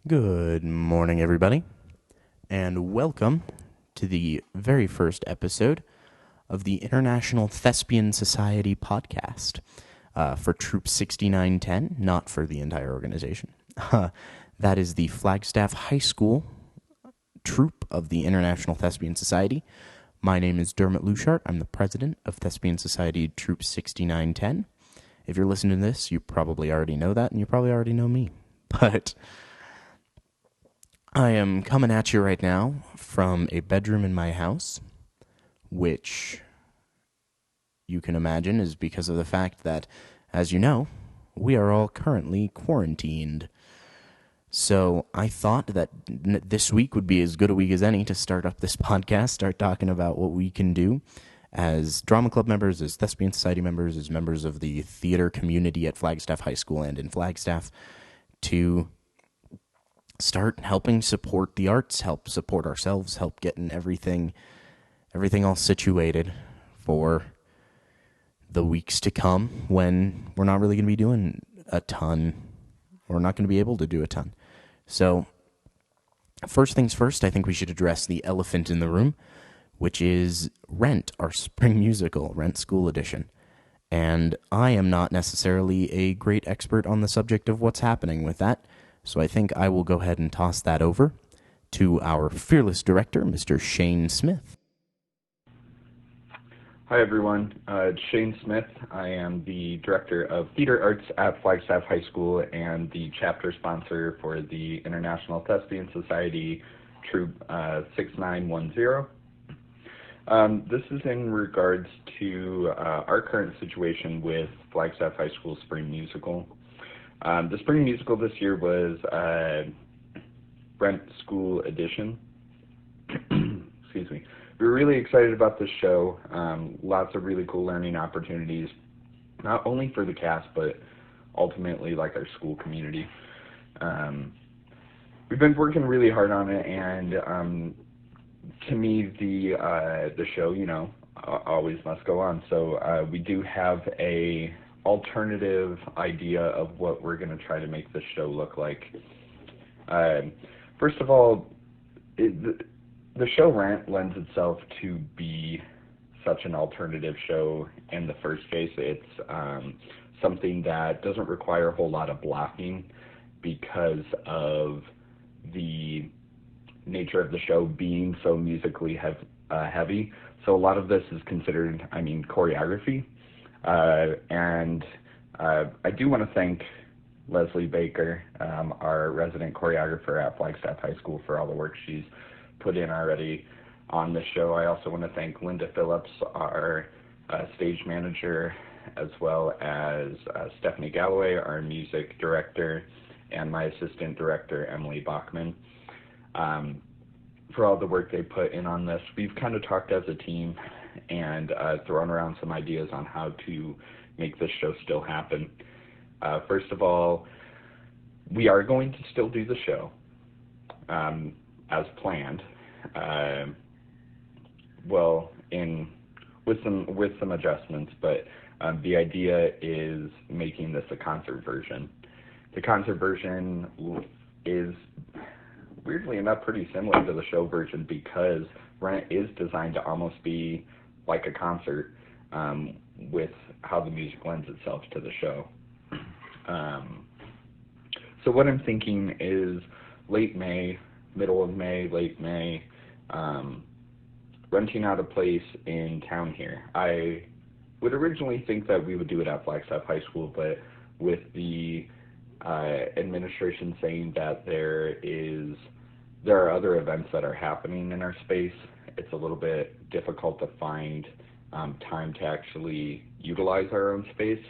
Good morning, everybody, and welcome to the very first episode of the International Thespian Society podcast for Troupe 6910, not for the entire organization. That is the Flagstaff High School troupe of the International Thespian Society. My name is Dermot Luchart. I'm the president of Thespian Society Troupe 6910. If you're listening to this, you probably already know that, and you probably already know me. But I am coming at you right now from a bedroom in my house, which you can imagine is because of the fact that, as you know, we are all currently quarantined. So I thought that this week would be as good a week as any to start up this podcast, start talking about what we can do as drama club members, as Thespian Society members, as members of the theater community at Flagstaff High School and in Flagstaff to start helping support the arts, help support ourselves, help getting everything all situated for the weeks to come when we're not really going to be doing a ton. We're not going to be able to do a ton. So, first things first, I think we should address the elephant in the room, which is Rent, our spring musical, Rent School Edition. And I am not necessarily a great expert on the subject of what's happening with that. So I think I will go ahead and toss that over to our fearless director, Mr. Shane Smith. Hi, everyone. It's Shane Smith. I am the Director of Theater Arts at Flagstaff High School and the chapter sponsor for the International Thespian Society Troupe 6910. This is in regards to our current situation with Flagstaff High School Spring Musical. The spring musical this year was Rent School Edition. Excuse me. We were really excited about this show. Lots of really cool learning opportunities, not only for the cast, but ultimately like our school community. We've been working really hard on it, and to me, the show, always must go on. So we do have a alternative idea of what we're going to try to make this show look like. First of all, the show Rent lends itself to be such an alternative show in the first case. It's something that doesn't require a whole lot of blocking because of the nature of the show being so musically heavy. So a lot of this is considered, choreography. And I do want to thank Leslie Baker, our resident choreographer at Flagstaff High School, for all the work she's put in already on the show. I also want to thank Linda Phillips, our stage manager, as well as Stephanie Galloway, our music director, and my assistant director, Emily Bachman, for all the work they put in on this. We've kind of talked as a team and thrown around some ideas on how to make this show still happen. First of all, we are going to still do the show as planned. With some adjustments, but the idea is making this a concert version. The concert version is, weirdly enough, pretty similar to the show version because Rent is designed to almost be like a concert with how the music lends itself to the show. So what I'm thinking is late May, middle of May, late May, renting out a place in town here. I would originally think that we would do it at Flagstaff High School, but with the administration saying that there are other events that are happening in our space, it's a little bit difficult to find time to actually utilize our own space.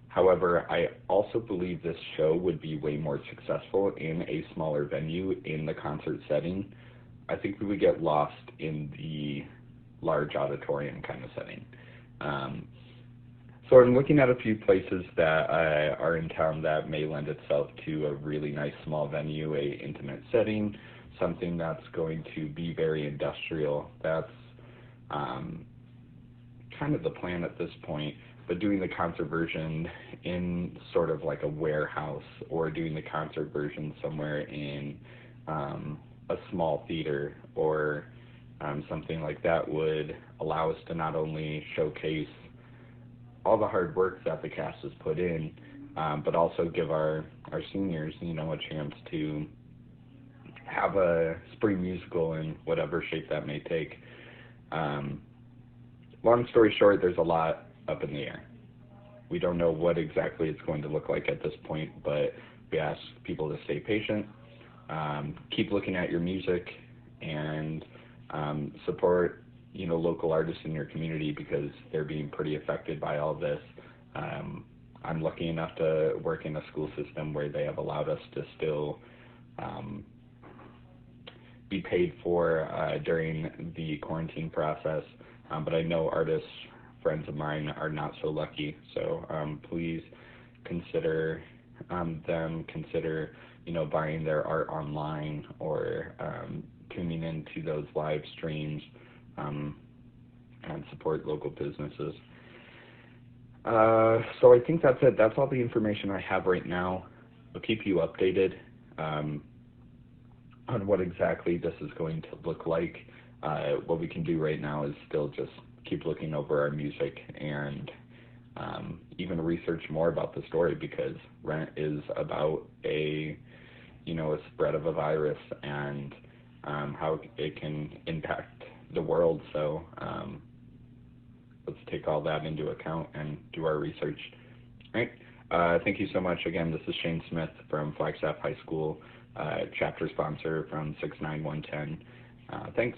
However, I also believe this show would be way more successful in a smaller venue in the concert setting. I think we would get lost in the large auditorium kind of setting. So I'm looking at a few places that are in town that may lend itself to a really nice small venue, a intimate setting, something that's going to be very industrial. That's kind of the plan at this point. but doing the concert version in sort of like a warehouse, or doing the concert version somewhere in a small theater, or something like that would allow us to not only showcase all the hard work that the cast has put in, but also give our seniors, a chance to have a spring musical in whatever shape that may take. Long story short, there's a lot up in the air. We don't know what exactly it's going to look like at this point, but we ask people to stay patient, keep looking at your music, and support local artists in your community, because they're being pretty affected by all this. I'm lucky enough to work in a school system where they have allowed us to still be paid for during the quarantine process, but I know artists, friends of mine, are not so lucky. So please consider consider buying their art online, or tuning into those live streams, and support local businesses. So I think that's it. That's all the information I have right now. I'll keep you updated on what exactly this is going to look like. What we can do right now is still just keep looking over our music, and even research more about the story, because Rent is about a spread of a virus, and how it can impact the world. So let's take all that into account and do our research. All right. Thank you so much. Again, this is Shane Smith from FLagstaff High School, chapter sponsor from 69110. Thanks.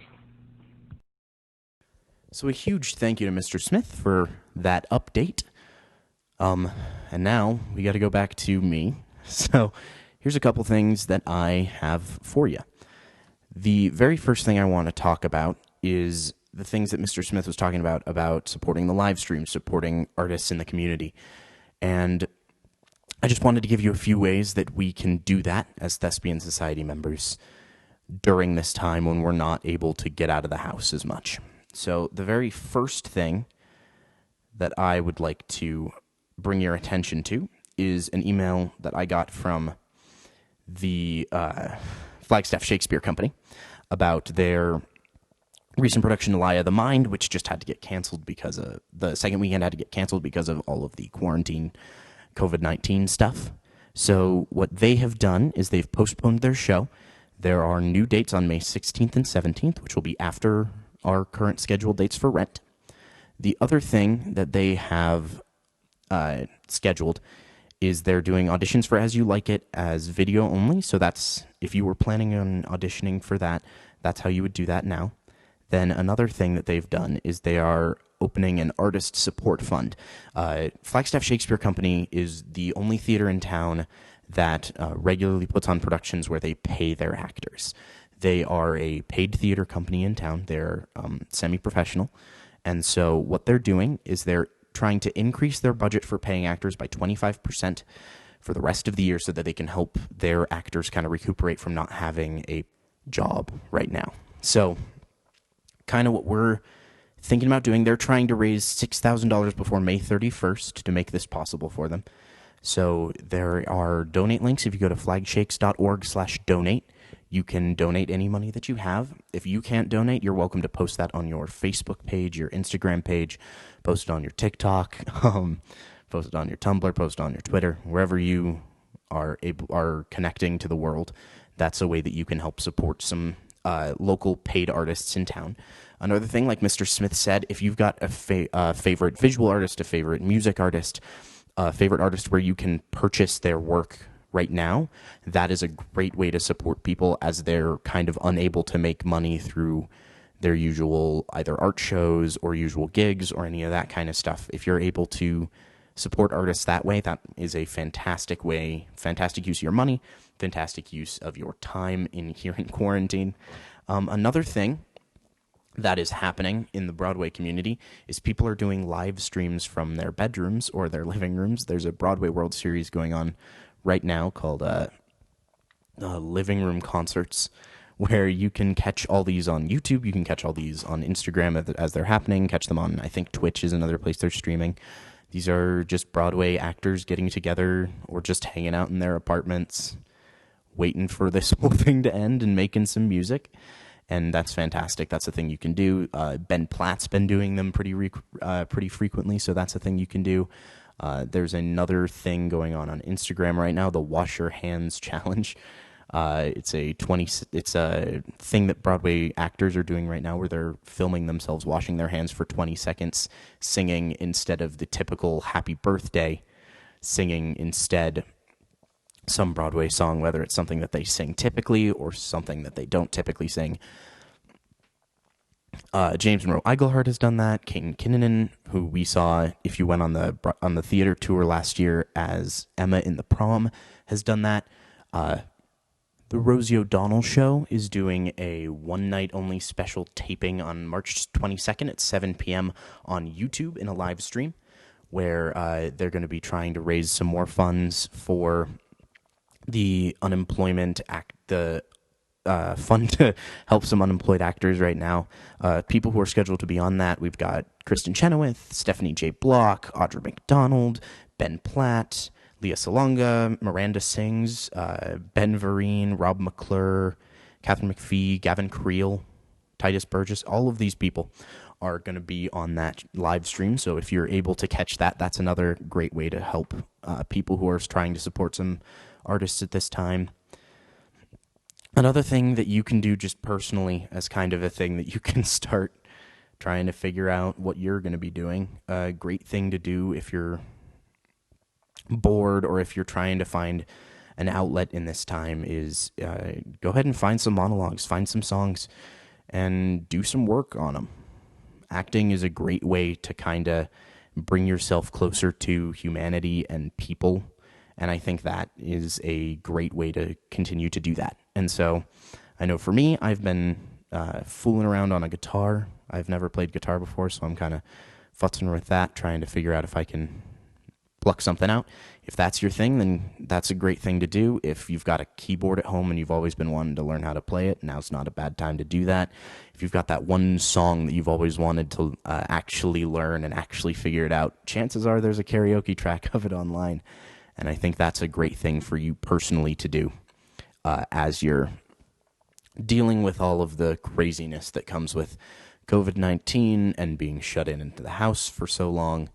So a huge thank you to Mr. Smith for that update. And now we got to go back to me. So here's a couple things that I have for you. The very first thing I want to talk about is the things that Mr. Smith was talking about supporting the live stream, supporting artists in the community. And I just wanted to give you a few ways that we can do that as Thespian Society members during this time when we're not able to get out of the house as much. So the very first thing that I would like to bring your attention to is an email that I got from the FLagstaff Shakespeare Company about their recent production, Elia the Mind, which just had to get canceled because of the second weekend had to get canceled because of all of the quarantine COVID-19 stuff. So what they have done is they've postponed their show. There are new dates on May 16th and 17th, which will be after our current scheduled dates for Rent. The other thing that they have scheduled is they're doing auditions for As You Like It as video only. So that's, if you were planning on auditioning for that, that's how you would do that now. Then another thing that they've done is they are opening an artist support fund. FLagstaff Shakespeare Company is the only theater in town that regularly puts on productions where they pay their actors. They are a paid theater company in town. They're semi-professional. And so what they're doing is they're trying to increase their budget for paying actors by 25% for the rest of the year so that they can help their actors kind of recuperate from not having a job right now. So kind of what we're thinking about doing, they're trying to raise $6,000 before May 31st to make this possible for them. So there are donate links. If you go to flagshakes.org/donate, you can donate any money that you have. If you can't donate, you're welcome to post that on your Facebook page, your Instagram page, post it on your TikTok, post it on your Tumblr, post it on your Twitter, wherever you are connecting to the world. That's a way that you can help support some local paid artists in town. Another thing, like Mr. Smith said, if you've got a favorite visual artist, a favorite music artist, a favorite artist where you can purchase their work right now, that is a great way to support people as they're kind of unable to make money through their usual either art shows or usual gigs or any of that kind of stuff. If you're able to support artists that way, that is a fantastic way, fantastic use of your money, fantastic use of your time here in quarantine. Another thing that is happening in the Broadway community is people are doing live streams from their bedrooms or their living rooms. There's a Broadway World Series going on right now called Living Room Concerts, where you can catch all these on YouTube. You can catch all these on Instagram as they're happening, catch them on, I think, Twitch is another place they're streaming. These are just Broadway actors getting together or just hanging out in their apartments, waiting for this whole thing to end and making some music. And that's fantastic. That's a thing you can do. Ben Platt's been doing them pretty frequently, so that's a thing you can do. There's another thing going on Instagram right now, the Wash Your Hands Challenge. It's a thing that Broadway actors are doing right now, where they're filming themselves washing their hands for 20 seconds, singing instead of the typical "Happy Birthday," singing instead some Broadway song, whether it's something that they sing typically or something that they don't typically sing. James Monroe Iglehart has done that. Caden Kinnunen, who we saw if you went on the theater tour last year as Emma in The Prom, has done that. The Rosie O'Donnell Show is doing a one-night-only special taping on March 22nd at 7 p.m. on YouTube in a live stream, where they're going to be trying to raise some more funds for the unemployment act, the fund to help some unemployed actors right now. People who are scheduled to be on that, we've got Kristen Chenoweth, Stephanie J. Block, Audra McDonald, Ben Platt, Leah Salonga, Miranda Sings, Ben Vereen, Rob McClure, Catherine McPhee, Gavin Creel, Titus Burgess. All of these people are going to be on that live stream. So if you're able to catch that, that's another great way to help people who are trying to support some artists at this time. Another thing that you can do just personally as kind of a thing that you can start trying to figure out what you're going to be doing. A great thing to do if you're bored or if you're trying to find an outlet in this time is go ahead and find some monologues, find some songs, and do some work on them. Acting is a great way to kind of bring yourself closer to humanity and people. And I think that is a great way to continue to do that. And so I know for me, I've been fooling around on a guitar. I've never played guitar before, so I'm kind of futzing with that, trying to figure out if I can pluck something out. If that's your thing, then that's a great thing to do. If you've got a keyboard at home and you've always been wanting to learn how to play it, now's not a bad time to do that. If you've got that one song that you've always wanted to actually learn and actually figure it out, chances are there's a karaoke track of it online. And I think that's a great thing for you personally to do as you're dealing with all of the craziness that comes with COVID-19 and being shut into the house for so long.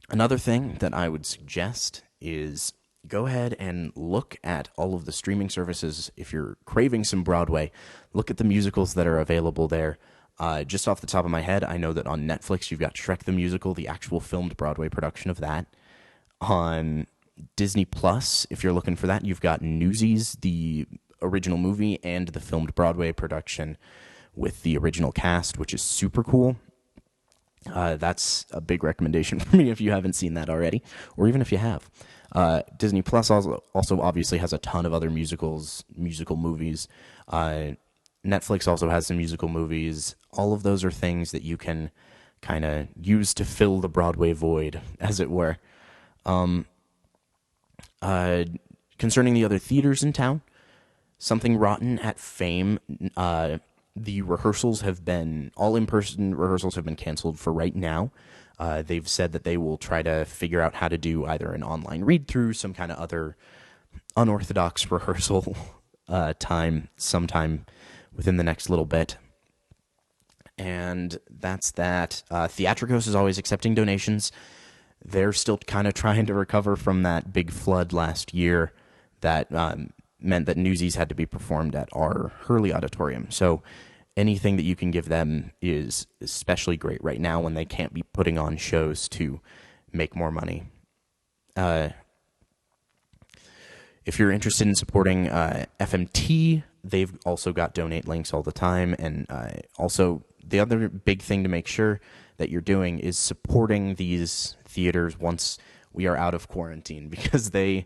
Another thing that I would suggest is go ahead and look at all of the streaming services. If you're craving some Broadway, look at the musicals that are available there. Just off the top of my head, I know that on Netflix you've got Shrek the Musical, the actual filmed Broadway production of that. On Disney Plus, if you're looking for that, you've got Newsies, the original movie, and the filmed Broadway production with the original cast, which is super cool. That's a big recommendation for me if you haven't seen that already, or even if you have. Disney Plus also obviously has a ton of other musical movies. Netflix also has some musical movies. All of those are things that you can kind of use to fill the Broadway void, as it were. Concerning the other theaters in town, Something Rotten at Fame, the rehearsals have been, all in-person rehearsals have been canceled for right now. They've said that they will try to figure out how to do either an online read-through, some kind of other unorthodox rehearsal time sometime within the next little bit. And that's that. Theatricos is always accepting donations. They're still kind of trying to recover from that big flood last year that meant that Newsies had to be performed at our Hurley Auditorium. So anything that you can give them is especially great right now when they can't be putting on shows to make more money. If you're interested in supporting FMT, they've also got donate links all the time. And also, the other big thing to make sure that you're doing is supporting these theaters once we are out of quarantine, because they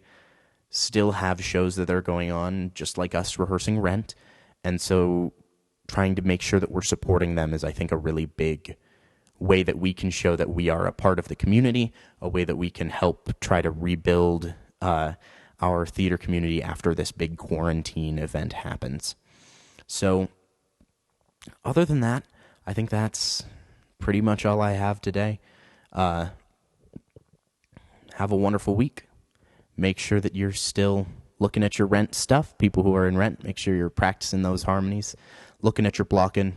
still have shows that are going on, just like us rehearsing Rent. And so trying to make sure that we're supporting them is, I think, a really big way that we can show that we are a part of the community, a way that we can help try to rebuild our theater community after this big quarantine event happens. So other than that, I think that's pretty much all I have today. have a wonderful week. Make sure that you're still looking at your rent stuff. People who are in rent, make sure you're practicing those harmonies, looking at your blocking,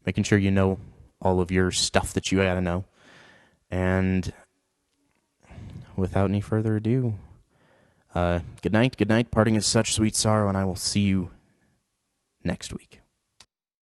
making sure you know all of your stuff that you got to know. And without any further ado, good night. Parting is such sweet sorrow, and I will see you next week.